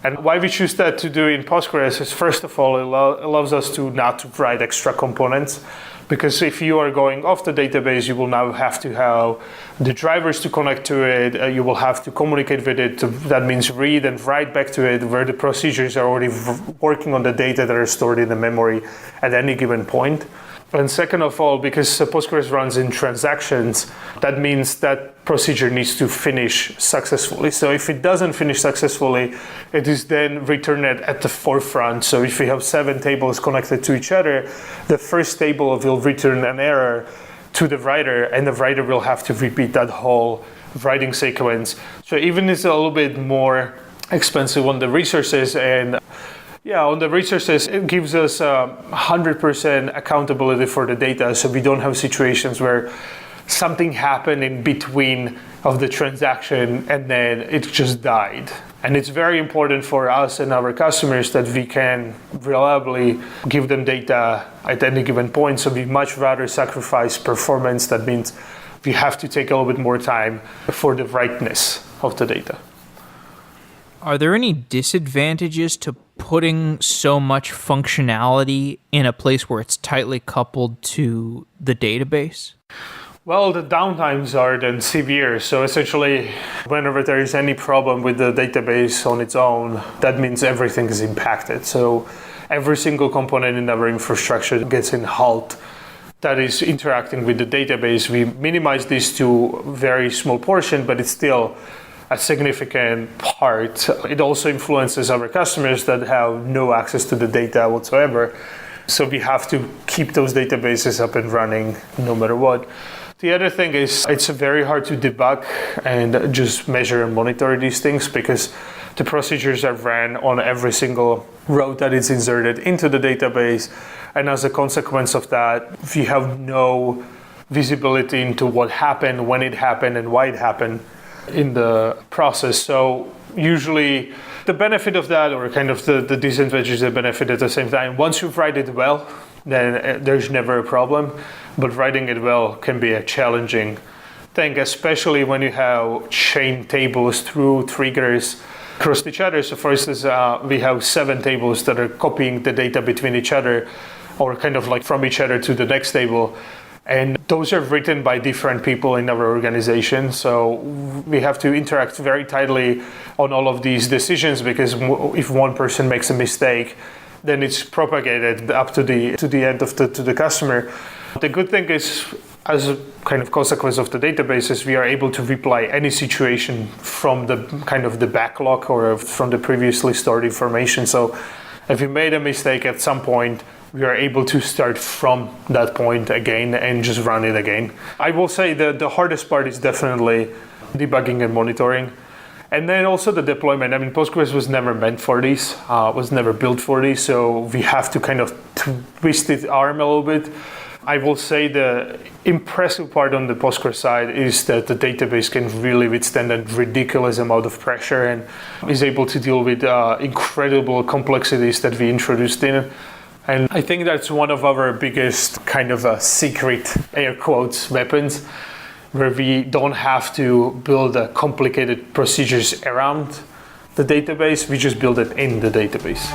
And why we choose that to do in Postgres is, first of all, it allows us to not write extra components. Because if you are going off the database, you will now have to have the drivers to connect to it. You will have to communicate with it. That means read and write back to it, where the procedures are already working on the data that are stored in the memory at any given point. And second of all, because Postgres runs in transactions, that means that procedure needs to finish successfully. So if it doesn't finish successfully, it is then returned at the forefront. So if we have 7 tables connected to each other, the first table will return an error to the writer, and the writer will have to repeat that whole writing sequence. So even it's a little bit more expensive on the resources, and on the resources, it gives us 100% accountability for the data, so we don't have situations where something happened in between of the transaction and then it just died. And it's very important for us and our customers that we can reliably give them data at any given point, so we much rather sacrifice performance. That means we have to take a little bit more time for the rightness of the data. Are there any disadvantages to putting so much functionality in a place where it's tightly coupled to the database? Well, the downtimes are then severe. So essentially, whenever there is any problem with the database on its own, that means everything is impacted. So every single component in our infrastructure gets in halt that is interacting with the database. We minimize this to a very small portion, but it's still a significant part. It also influences our customers that have no access to the data whatsoever. So we have to keep those databases up and running no matter what. The other thing is it's very hard to debug and just measure and monitor these things because the procedures are ran on every single row that is inserted into the database. And as a consequence of that, we have no visibility into what happened, when it happened, and why it happened in the process. So usually the benefit of that, or kind of the disadvantage and benefit at the same time, once you write it well, then there's never a problem. But writing it well can be a challenging thing, especially when you have chain tables through triggers across each other. So for instance, we have 7 tables that are copying the data between each other, or kind of like from each other to the next table. And those are written by different people in our organization. So we have to interact very tightly on all of these decisions, because if one person makes a mistake, then it's propagated up to the end of to the customer. The good thing is, as a kind of consequence of the databases, we are able to reply any situation from the kind of the backlog or from the previously stored information. So if you made a mistake at some point, we are able to start from that point again and just run it again. I will say that the hardest part is definitely debugging and monitoring. And then also the deployment. I mean, Postgres was never meant for this, was never built for this, so we have to kind of twist its arm a little bit. I will say the impressive part on the Postgres side is that the database can really withstand a ridiculous amount of pressure and is able to deal with incredible complexities that we introduced in. And I think that's one of our biggest kind of secret, air quotes, weapons, where we don't have to build complicated procedures around the database, we just build it in the database.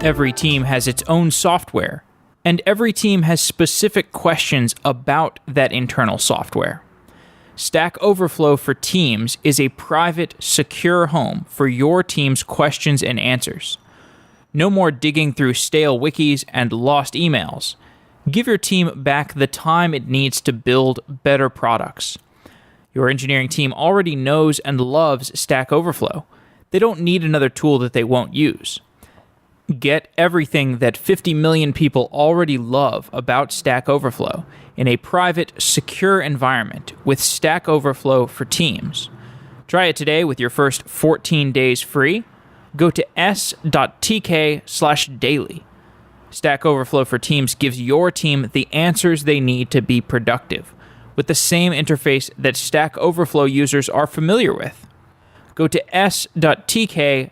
Every team has its own software, and every team has specific questions about that internal software. Stack Overflow for Teams is a private, secure home for your team's questions and answers. No more digging through stale wikis and lost emails. Give your team back the time it needs to build better products. Your engineering team already knows and loves Stack Overflow. They don't need another tool that they won't use. Get everything that 50 million people already love about Stack Overflow in a private, secure environment with Stack Overflow for Teams. Try it today with your first 14 days free. Go to s.tk/daily. Stack Overflow for Teams gives your team the answers they need to be productive, with the same interface that Stack Overflow users are familiar with. Go to s.tk/daily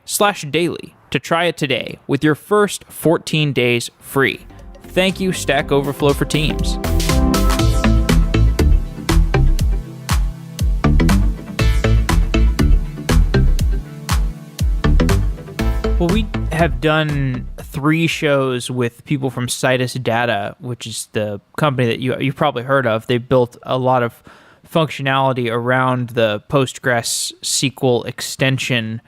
to try it today with your first 14 days free. Thank you, Stack Overflow for Teams. Well, we have done 3 shows with people from Citus Data, which is the company that you've probably heard of. They built a lot of functionality around the Postgres SQL extension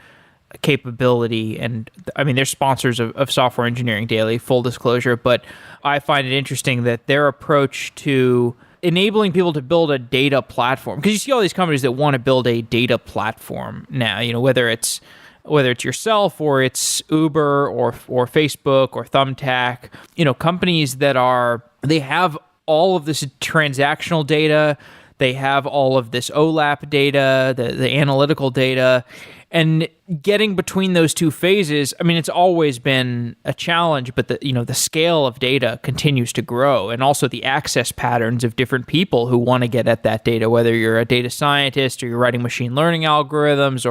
capability. And I mean, they're sponsors of Software Engineering Daily, full disclosure, but I find it interesting that their approach to enabling people to build a data platform, because you see all these companies that want to build a data platform now, whether it's whether it's yourself or it's Uber or Facebook or Thumbtack, companies they have all of this transactional data, they have all of this OLAP data, the analytical data, and getting between those two phases, it's always been a challenge, but the scale of data continues to grow, and also the access patterns of different people who want to get at that data, whether you're a data scientist or you're writing machine learning algorithms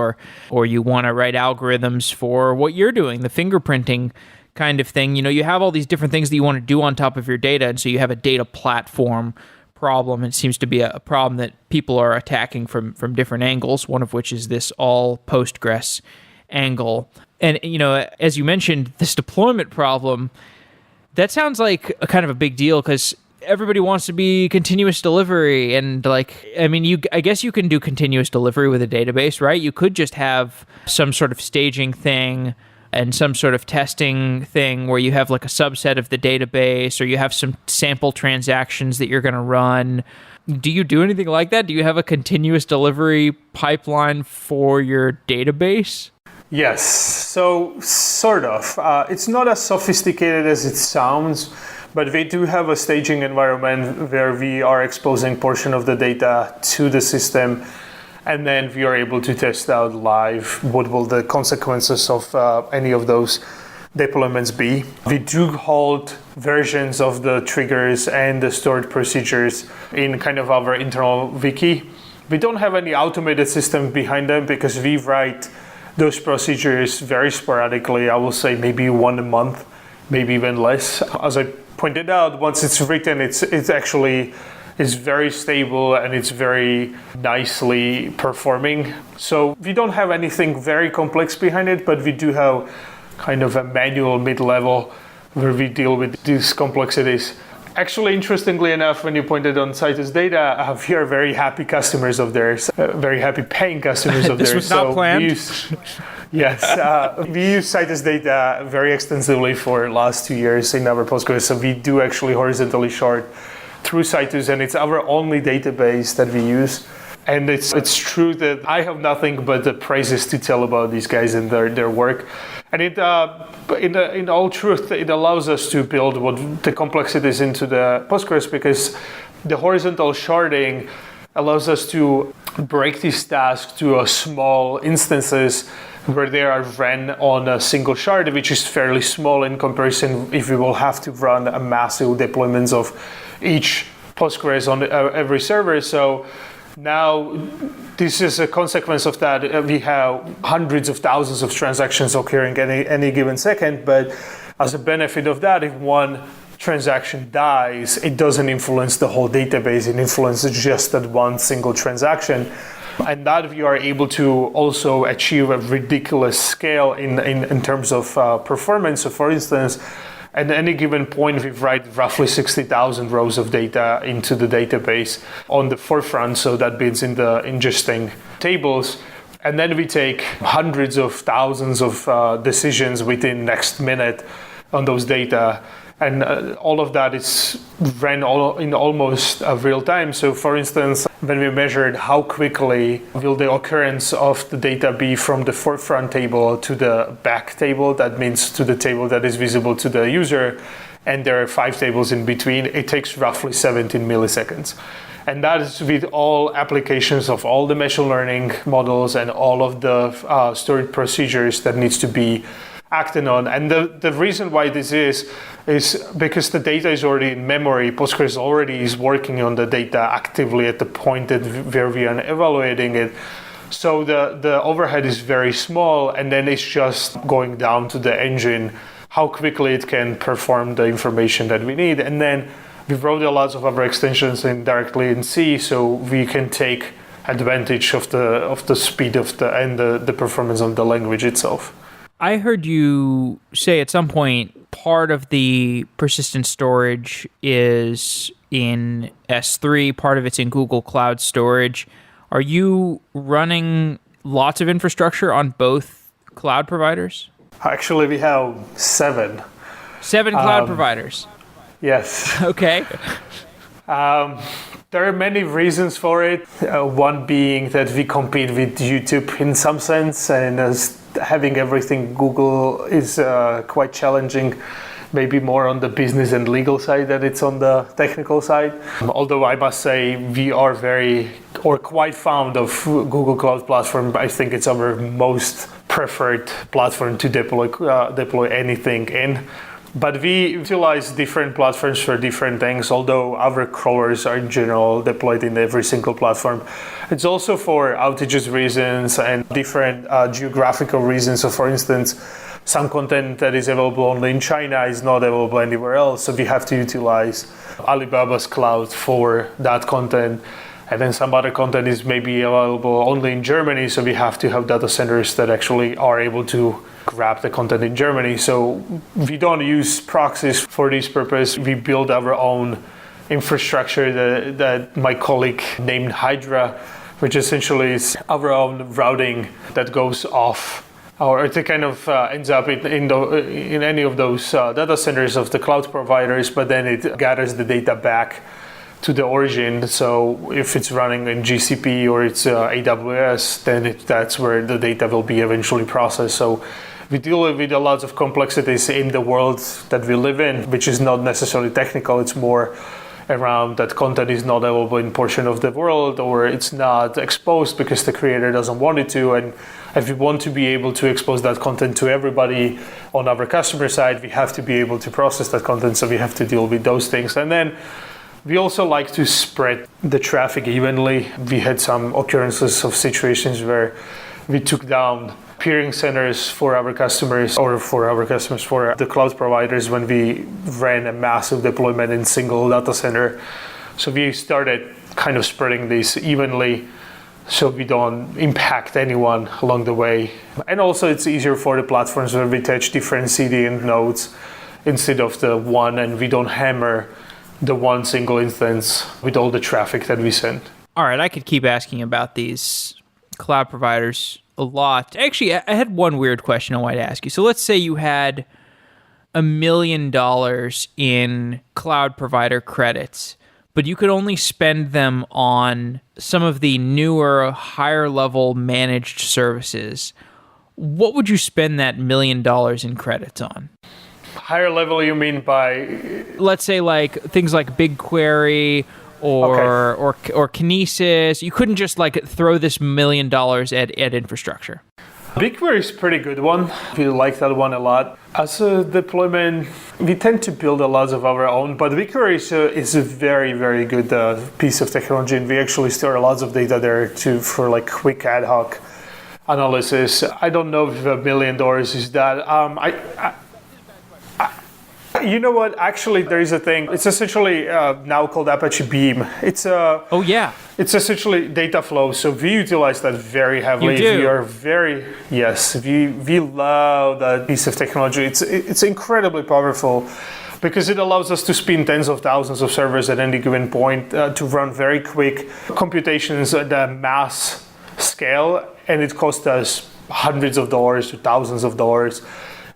or you want to write algorithms for what you're doing, the fingerprinting kind of thing. You have all these different things that you want to do on top of your data, and so you have a data platform problem. It seems to be a problem that people are attacking from different angles, one of which is this all Postgres angle. And, as you mentioned, this deployment problem, that sounds like a kind of a big deal because everybody wants to be continuous delivery. And I guess you can do continuous delivery with a database, right? You could just have some sort of staging thing and some sort of testing thing where you have like a subset of the database, or you have some sample transactions that you're going to run. Do you do anything like that? Do you have a continuous delivery pipeline for your database? Yes, so sort of. It's not as sophisticated as it sounds, but we do have a staging environment where we are exposing portion of the data to the system, and then we are able to test out live what will the consequences of any of those deployments be. We do hold versions of the triggers and the stored procedures in kind of our internal wiki. We don't have any automated system behind them because we write those procedures very sporadically. I will say maybe one a month, maybe even less. As I pointed out, once it's written, it's actually is very stable and it's very nicely performing. So we don't have anything very complex behind it, but we do have kind of a manual mid-level where we deal with these complexities. Actually, interestingly enough, when you pointed on Citus Data, we are very happy customers of theirs, very happy paying customers of theirs. This was not planned. We use Citus Data very extensively for the last 2 years in our Postgres. So we do actually horizontally shard through Citus, and it's our only database that we use. And it's true that I have nothing but the praises to tell about these guys and their work. And in all truth, it allows us to build what the complexities into the Postgres, because the horizontal sharding allows us to break these tasks to small instances where they are ran on a single shard, which is fairly small in comparison if we will have to run a massive deployments of each Postgres on every server. So now this is a consequence of that. We have hundreds of thousands of transactions occurring any given second, but as a benefit of that, if one transaction dies, it doesn't influence the whole database, it influences just that one single transaction. And that we are able to also achieve a ridiculous scale in terms of performance. So for instance, at any given point, we write roughly 60,000 rows of data into the database on the forefront, so that means in the ingesting tables. And then we take hundreds of thousands of decisions within next minute on those data. And all of that is ran in almost real time. So for instance, when we measured how quickly will the occurrence of the data be from the forefront table to the back table, that means to the table that is visible to the user, and there are 5 tables in between, it takes roughly 17 milliseconds. And that is with all applications of all the machine learning models and all of the stored procedures that needs to be acted on. And the reason why this is because the data is already in memory. Postgres already is working on the data actively at the point where we are evaluating it. So the overhead is very small, and then it's just going down to the engine, how quickly it can perform the information that we need. And then we wrote a lot of our extensions directly in C, so we can take advantage of the speed and the performance of the language itself. I heard you say at some point part of the persistent storage is in S3, part of it's in Google Cloud Storage. Are you running lots of infrastructure on both cloud providers? Actually, we have 7. 7 cloud providers? Yes. Okay. The There are many reasons for it. One being that we compete with YouTube in some sense, and as having everything Google is quite challenging, maybe more on the business and legal side than it's on the technical side. Although I must say we are quite fond of Google Cloud Platform. I think it's our most preferred platform to deploy anything in. But we utilize different platforms for different things, although our crawlers are in general deployed in every single platform. It's also for outages reasons and different geographical reasons. So for instance, some content that is available only in China is not available anywhere else. So we have to utilize Alibaba's cloud for that content. And then some other content is maybe available only in Germany. So we have to have data centers that actually are able to grab the content in Germany. So we don't use proxies for this purpose. We build our own infrastructure that my colleague named Hydra, which essentially is our own routing that goes off, or it kind of ends up in any of those data centers of the cloud providers, but then it gathers the data back to the origin. So if it's running in GCP or it's AWS, then that's where the data will be eventually processed. So we deal with a lot of complexities in the world that we live in, which is not necessarily technical. It's more around that content is not available in portion of the world, or it's not exposed because the creator doesn't want it to. And if we want to be able to expose that content to everybody on our customer side, we have to be able to process that content. So we have to deal with those things. And then we also like to spread the traffic evenly. We had some occurrences of situations where we took down peering centers for our customers, or for the cloud providers, when we ran a massive deployment in single data center. So we started kind of spreading this evenly so we don't impact anyone along the way. And also it's easier for the platforms where we touch different CDN nodes instead of the one, and we don't hammer the one single instance with all the traffic that we send. All right, I could keep asking about these cloud providers a lot. Actually, I had one weird question I wanted to ask you. So let's say you had $1 million in cloud provider credits, but you could only spend them on some of the newer, higher level managed services. What would you spend that $1 million in credits on? Higher level, you mean by? Let's say like things like BigQuery or Kinesis. You couldn't just like throw this $1 million at infrastructure. BigQuery is a pretty good one. We like that one a lot. As a deployment, we tend to build a lot of our own, but BigQuery is a very, very good piece of technology, and we actually store a lot of data there for like quick ad hoc analysis. I don't know if $1 million is that. You know what? Actually, there is a thing. It's essentially now called Apache Beam. It's It's essentially data flow. So we utilize that very heavily. You do? We are we love that piece of technology. It's incredibly powerful because it allows us to spin tens of thousands of servers at any given point to run very quick computations at a mass scale, and it costs us hundreds of dollars to thousands of dollars.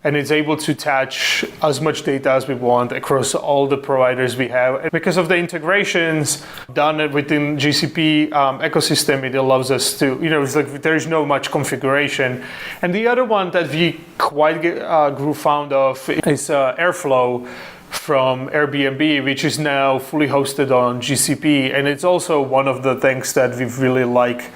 And it's able to attach as much data as we want across all the providers we have. And because of the integrations done within GCP ecosystem, it allows us to, it's like there's no much configuration. And the other one that we quite grew fond of is Airflow from Airbnb, which is now fully hosted on GCP. And it's also one of the things that we really like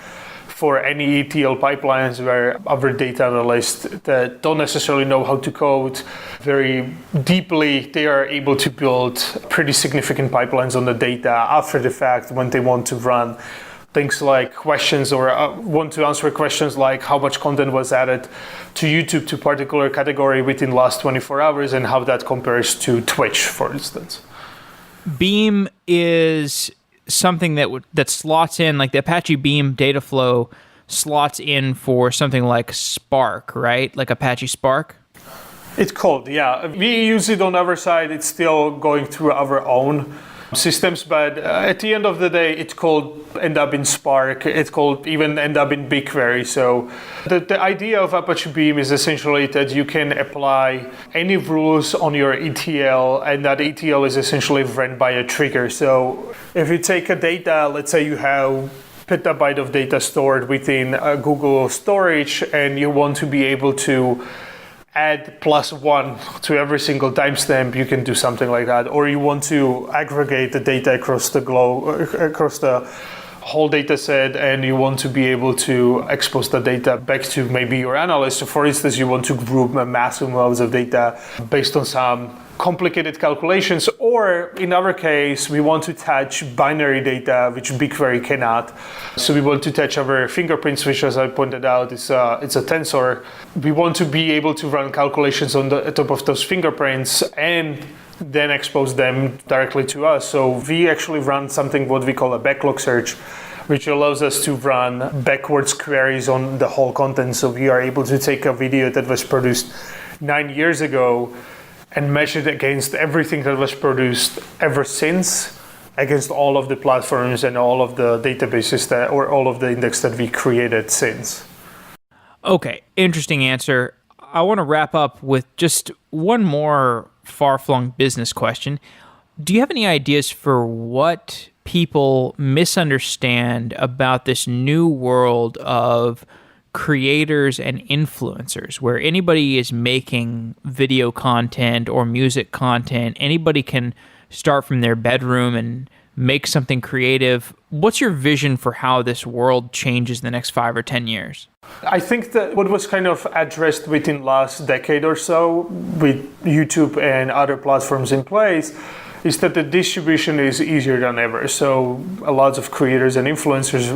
for any ETL pipelines, where our data analysts that don't necessarily know how to code very deeply, they are able to build pretty significant pipelines on the data after the fact when they want to run things like questions, or want to answer questions like how much content was added to YouTube to particular category within the last 24 hours and how that compares to Twitch, for instance. Beam is something that slots in, like the Apache Beam data flow slots in for something like Spark, right? Like Apache Spark? It's called, yeah. We use it on our side. It's still going through our own systems, but at the end of the day, it could end up in Spark. It could even end up in BigQuery. So the idea of Apache Beam is essentially that you can apply any rules on your ETL, and that ETL is essentially run by a trigger. So if you take a data, let's say you have petabyte of data stored within Google storage, and you want to be able to add +1 to every single timestamp, you can do something like that. Or you want to aggregate the data across the whole data set, and you want to be able to expose the data back to maybe your analyst. So for instance, you want to group massive amounts of data based on some complicated calculations, or in our case, we want to touch binary data, which BigQuery cannot. So we want to touch our fingerprints, which, as I pointed out, it's a tensor. We want to be able to run calculations on the top of those fingerprints and then expose them directly to us. So we actually run something what we call a backlog search, which allows us to run backwards queries on the whole content. So we are able to take a video that was produced 9 years ago and measure it against everything that was produced ever since, against all of the platforms and all of the databases or all of the index that we created since. Okay, interesting answer. I want to wrap up with just one more far-flung business question. Do you have any ideas for what people misunderstand about this new world of creators and influencers, where anybody is making video content or music content? Anybody can start from their bedroom and make something creative. What's your vision for how this world changes in the next 5 or 10 years? I think that what was kind of addressed within last decade or so with YouTube and other platforms in place is that the distribution is easier than ever. So a lot of creators and influencers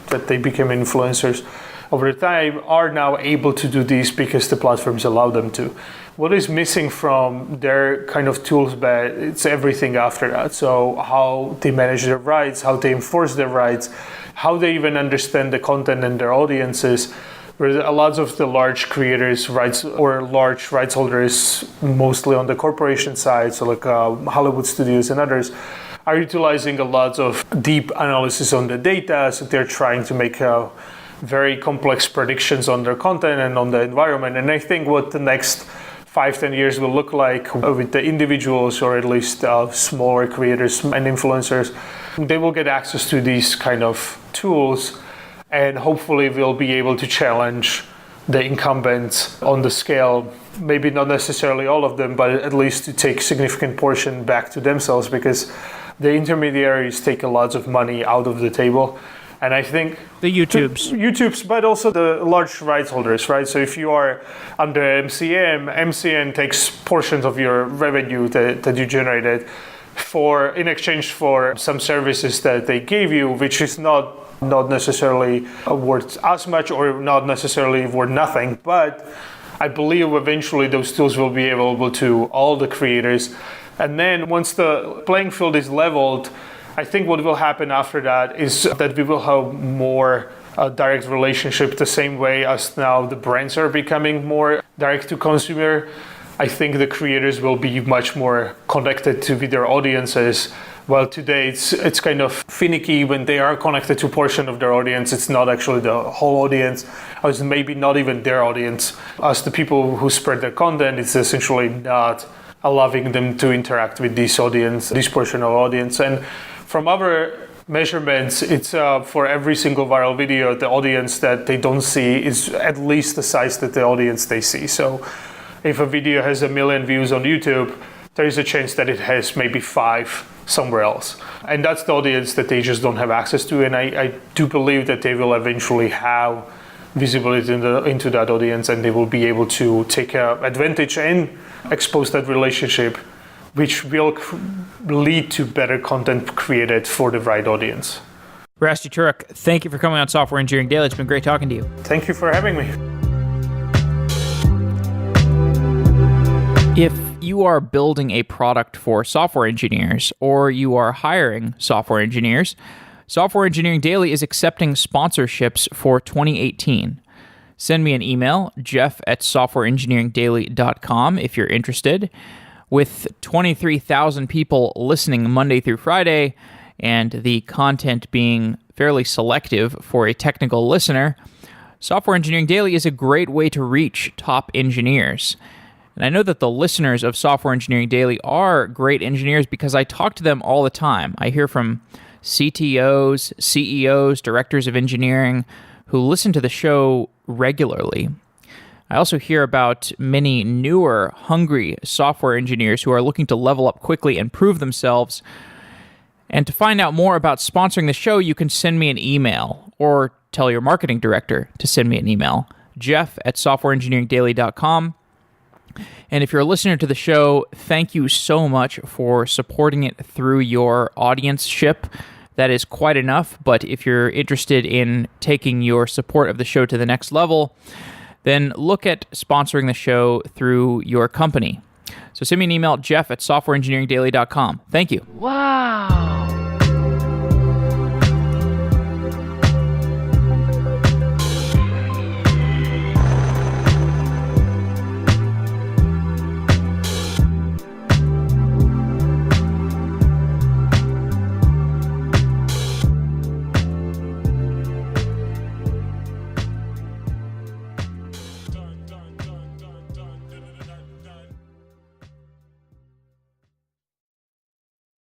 that they became influencers over time are now able to do this because the platforms allow them to. What is missing from their kind of tools bed, it's everything after that. So how they manage their rights, how they enforce their rights, how they even understand the content and their audiences. Where a lot of the large creators rights or large rights holders, mostly on the corporation side, so like Hollywood studios and others, are utilizing a lot of deep analysis on the data. So they're trying to make very complex predictions on their content and on the environment. And I think what the next 5-10 years will look like with the individuals, or at least smaller creators and influencers, they will get access to these kind of tools, and hopefully we'll be able to challenge the incumbents on the scale, maybe not necessarily all of them, but at least to take significant portion back to themselves, because the intermediaries take a lot of money out of the table. And I think the YouTubes, but also the large rights holders, right? So if you are under MCN takes portions of your revenue that you generated in exchange for some services that they gave you, which is not necessarily worth as much or not necessarily worth nothing. But I believe eventually those tools will be available to all the creators. And then once the playing field is leveled, I think what will happen after that is that we will have more direct relationship, the same way as now the brands are becoming more direct to consumer. I think the creators will be much more connected to their audiences. Well, today it's kind of finicky when they are connected to a portion of their audience. It's not actually the whole audience, or it's maybe not even their audience. As the people who spread their content, it's essentially not allowing them to interact with this portion of audience. And from our measurements, it's for every single viral video, the audience that they don't see is at least the size that the audience they see. So if a video has 1 million views on YouTube, there is a chance that it has maybe 5 somewhere else. And that's the audience that they just don't have access to. And I do believe that they will eventually have visibility into that audience, and they will be able to take advantage and expose that relationship, which will lead to better content created for the right audience. Rasty, Turek, thank you for coming on Software Engineering Daily. It's been great talking to you. Thank you for having me. If you are building a product for software engineers, or you are hiring software engineers, Software Engineering Daily is accepting sponsorships for 2018. Send me an email, jeff@softwareengineeringdaily.com, if you're interested. With 23,000 people listening Monday through Friday, and the content being fairly selective for a technical listener, Software Engineering Daily is a great way to reach top engineers. And I know that the listeners of Software Engineering Daily are great engineers because I talk to them all the time. I hear from CTOs, CEOs, directors of engineering who listen to the show regularly. I also hear about many newer, hungry software engineers who are looking to level up quickly and prove themselves. And to find out more about sponsoring the show, you can send me an email or tell your marketing director to send me an email, jeff@softwareengineeringdaily.com. And if you're a listener to the show, thank you so much for supporting it through your audienceship. That is quite enough, but if you're interested in taking your support of the show to the next level, then look at sponsoring the show through your company. So send me an email, jeff@softwareengineeringdaily.com. Thank you. Wow.